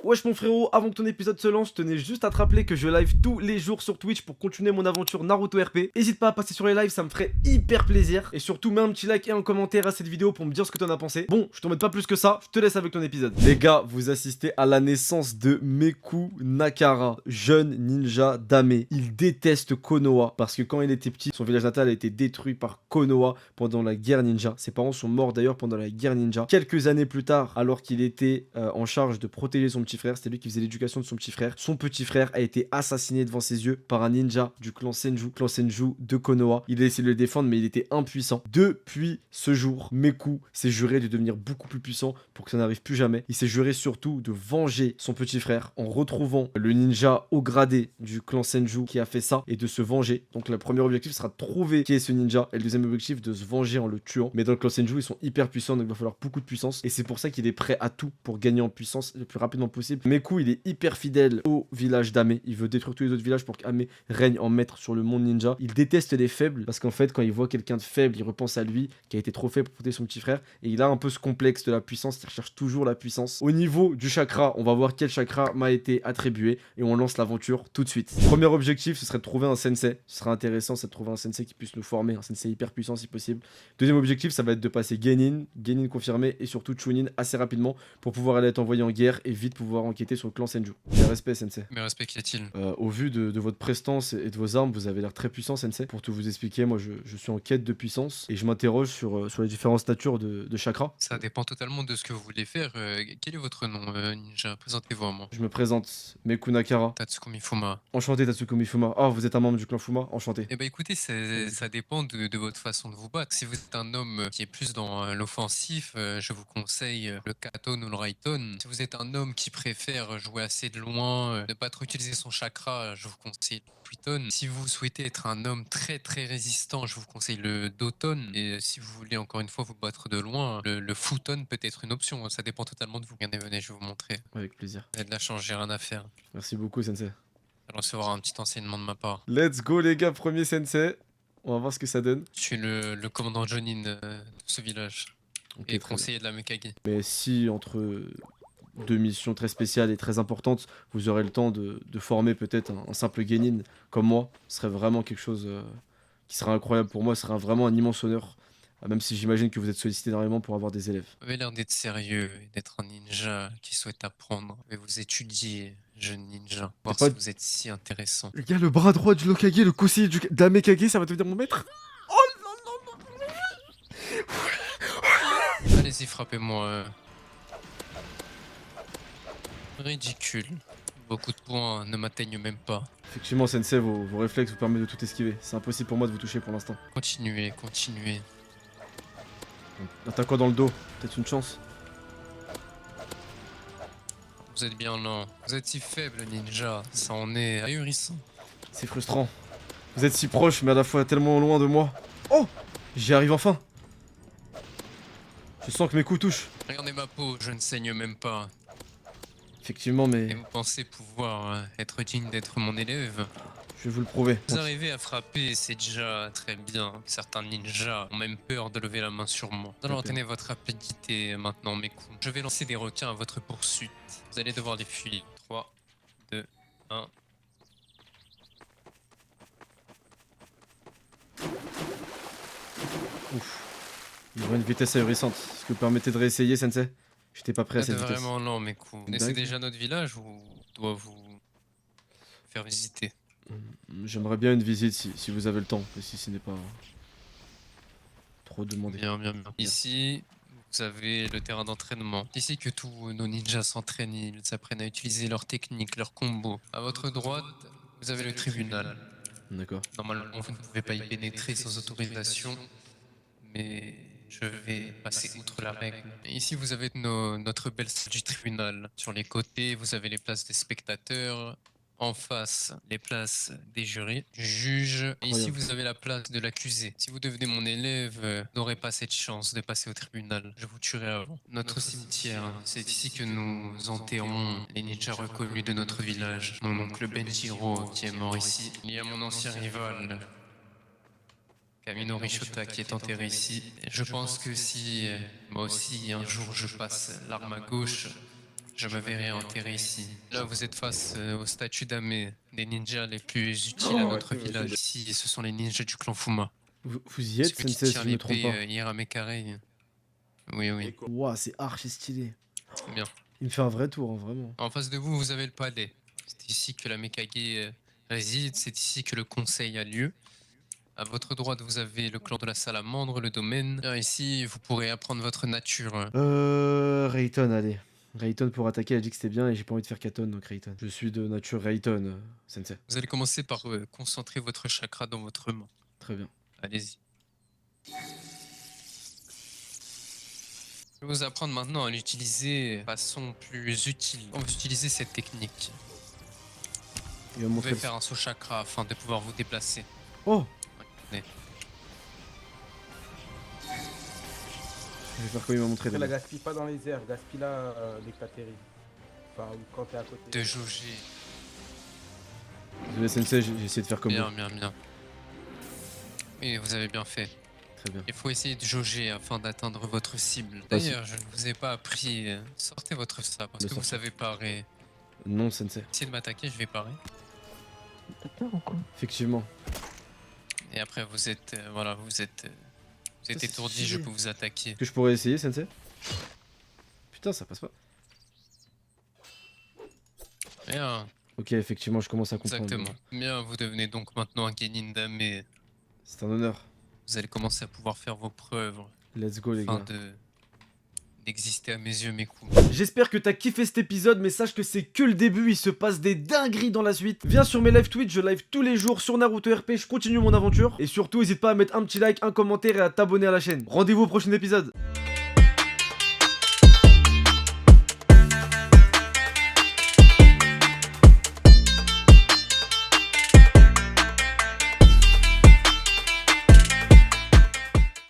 Wesh mon frérot, avant que ton épisode se lance, je tenais juste à te rappeler que je live tous les jours sur Twitch pour continuer mon aventure Naruto RP. N'hésite pas à passer sur les lives, ça me ferait hyper plaisir. Et surtout, mets un petit like et un commentaire à cette vidéo pour me dire ce que t'en as pensé. Bon, je t'embête pas plus que ça, je te laisse avec ton épisode. Les gars, vous assistez à la naissance de Meku Nakara, jeune ninja d'Ame. Il déteste Konoha parce que quand il était petit, son village natal a été détruit par Konoha pendant la guerre ninja. Ses parents sont morts d'ailleurs pendant la guerre ninja. Quelques années plus tard, alors qu'il était en charge de protéger son petit frère, c'était lui qui faisait l'éducation de son petit frère. Son petit frère a été assassiné devant ses yeux par un ninja du clan Senju de Konoha. Il a essayé de le défendre, mais il était impuissant. Depuis ce jour, Meku s'est juré de devenir beaucoup plus puissant pour que ça n'arrive plus jamais. Il s'est juré surtout de venger son petit frère en retrouvant le ninja haut gradé du clan Senju qui a fait ça et de se venger. Donc le premier objectif sera de trouver qui est ce ninja et le deuxième objectif de se venger en le tuant. Mais dans le clan Senju, ils sont hyper puissants, donc il va falloir beaucoup de puissance et c'est pour ça qu'il est prêt à tout pour gagner en puissance le plus rapidement possible. Meku, il est hyper fidèle au village d'Ame. Il veut détruire tous les autres villages pour qu'Ame règne en maître sur le monde ninja. Il déteste les faibles parce qu'en fait, quand il voit quelqu'un de faible, il repense à lui qui a été trop faible pour protéger son petit frère et il a un peu ce complexe de la puissance. Il recherche toujours la puissance. Au niveau du chakra, on va voir quel chakra m'a été attribué et on lance l'aventure tout de suite. Premier objectif, ce serait de trouver un sensei. Ce serait intéressant, c'est de trouver un sensei qui puisse nous former, un sensei hyper puissant si possible. Deuxième objectif, ça va être de passer Genin confirmé et surtout Chunin assez rapidement pour pouvoir aller être envoyé en guerre et vite pouvoir enquêter sur le clan Senju. Mes respects, sensei. Mais respect qu'y a-t-il? Au vu de votre prestance et de vos armes, vous avez l'air très puissant, sensei. Pour tout vous expliquer, moi je suis en quête de puissance et je m'interroge sur les différentes natures de chakras. Ça dépend totalement de ce que vous voulez faire. Quel est votre nom, ninja? Présentez-vous à moi. Je me présente, Meku Nakara. Tatsuko Mifuma. Enchanté Tatsuko Mifuma. Oh, vous êtes un membre du clan Fuma, enchanté. Eh ben écoutez, ça dépend de votre façon de vous battre. Si vous êtes un homme qui est plus dans l'offensif, je vous conseille le Katon ou le Raiton. Si vous êtes un homme qui préfère jouer assez de loin, ne pas trop utiliser son chakra, je vous conseille le Twiton. Si vous souhaitez être un homme très très résistant, je vous conseille le Doton. Et si vous voulez encore une fois vous battre de loin, le Futon peut être une option. Ça dépend totalement de vous. Regardez, venez, je vais vous montrer. Avec plaisir. Vous avez de la chance, j'ai rien à faire. Merci beaucoup, sensei. Vous allez recevoir un petit enseignement de ma part. Let's go les gars, premier sensei. On va voir ce que ça donne. Je suis le commandant Jonin de ce village. Ok, Et très bien. conseiller de la Mekage. Mais si entre deux missions très spéciales et très importantes, vous aurez le temps de former peut-être un simple genin comme moi, ce serait vraiment quelque chose qui serait incroyable pour moi, ce serait vraiment un immense honneur. Même si j'imagine que vous êtes sollicité énormément pour avoir des élèves. Vous avez l'air d'être sérieux et d'être un ninja qui souhaite apprendre. Et vous étudier, jeune ninja. Voir pas- si vous êtes si intéressant. Les gars, le bras droit du Lokage, le conseiller d'Amekage, ça va devenir mon maître. Allez-y, frappez-moi. Ridicule. Beaucoup de points ne m'atteignent même pas. Effectivement, sensei, vos réflexes vous permettent de tout esquiver. C'est impossible pour moi de vous toucher pour l'instant. Continuez, continuez. Attaque-quoi dans le dos, peut-être une chance. Vous êtes bien lent. Vous êtes si faible, ninja. Ça en est ahurissant. C'est frustrant. Vous êtes si proche, mais à la fois tellement loin de moi. Oh, j'y arrive enfin. Je sens que mes coups touchent. Regardez ma peau, je ne saigne même pas. Effectivement, Et mais vous pensez pouvoir être digne d'être mon élève? je vais vous le prouver. Vous arrivez à frapper, c'est déjà très bien. Certains ninjas ont même peur de lever la main sur moi. Nous allons Ok. entraîner votre rapidité maintenant, mes coups. Je vais lancer des requins à votre poursuite. Vous allez devoir les fuir. 3, 2, 1. Ouf. Il aura une vitesse ahurissante. Est-ce que vous permettez de réessayer, sensei? J'étais pas prêt à Vous cette êtes vitesse. vraiment lent, mes coups. Vous connaissez D'accord. déjà notre village ou dois vous faire visiter? J'aimerais bien une visite si vous avez le temps, et si ce n'est pas trop demandé. Bien, bien, bien. Ici, vous avez le terrain d'entraînement. Ici que tous nos ninjas s'entraînent, ils apprennent à utiliser leurs techniques, leurs combos. À votre droite, vous avez le tribunal. D'accord. Normalement, vous ne pouvez pas y pénétrer sans autorisation, mais je vais passer outre la règle. Et ici, vous avez notre belle salle du tribunal. Sur les côtés, vous avez les places des spectateurs. En face, les places des jurys, juges. Et ici, Incroyable. vous avez la place de l'accusé. Si vous devenez mon élève, vous n'aurez pas cette chance de passer au tribunal. Je vous tuerai avant. Notre cimetière, c'est ici que nous enterrons les ninjas reconnus de notre village. Mon oncle Benjiro, qui est mort ici. Il y a mon ancien rival, Kaminori Shota, qui est enterré ici. Je pense que si moi aussi un jour je passe l'arme à gauche, je me verrai enterré ici. Là, vous êtes face au statut d'Ame, des ninjas les plus utiles à notre village. Ici, ce sont les ninjas du clan Fuma. Vous y êtes, Celui qui Sensei, si tient je me trompe l'épée pas. hier à mes carrés. Oui, oui, Ouah, c'est archi stylé. bien. Il me fait un vrai tour, hein, vraiment. En face de vous, vous avez le palais. C'est ici que la Mekage réside, c'est ici que le conseil a lieu. À votre droite, vous avez le clan de la Salamandre, le domaine. Là, ici, vous pourrez apprendre votre nature. Rayton, allez. Rayton pour attaquer, elle a dit que c'était bien et j'ai pas envie de faire Katon, donc Rayton. Je suis de nature Rayton, Sensei. Vous allez commencer par concentrer votre chakra dans votre main. Très bien. Allez-y. Je vais vous apprendre maintenant à l'utiliser de façon plus utile. Quand vous utilisez cette technique, Il va vous montrer. pouvez faire un saut chakra afin de pouvoir vous déplacer. Oh! Ouais. Je vais faire comme il m'a montré. Après, la d'abord. gaspille pas dans les airs, gaspille-la dès que t'atterris. Enfin, ou quand t'es à côté. De jauger. Désolé, Sensei, j'ai essayé de faire comme Bien, vous. bien, bien. Oui, vous avez bien fait. Très bien. Il faut essayer de jauger afin d'atteindre votre cible. Pas si- D'ailleurs, je ne vous ai pas appris. Sortez votre sabre parce Le que vous sortir. savez parer. Non, Sensei. Essayez de m'attaquer, je vais parer. T'as peur ou quoi? Effectivement. Et après, vous êtes. Voilà, vous êtes c'est étourdi, je stylé. peux vous attaquer. Que je pourrais essayer, Sensei? Putain, ça passe pas. Bien, Ok, effectivement, je commence à comprendre. exactement. Bien, vous devenez donc maintenant un Genin Dame et C'est un honneur. vous allez commencer à pouvoir faire vos preuves Let's go, les afin gars. d'exister à mes yeux mes coups. J'espère que t'as kiffé cet épisode, mais sache que c'est que le début, il se passe des dingueries dans la suite. Viens sur mes live Twitch, je live tous les jours sur Naruto RP, je continue mon aventure. Et surtout, n'hésite pas à mettre un petit like, un commentaire et à t'abonner à la chaîne. Rendez-vous au prochain épisode.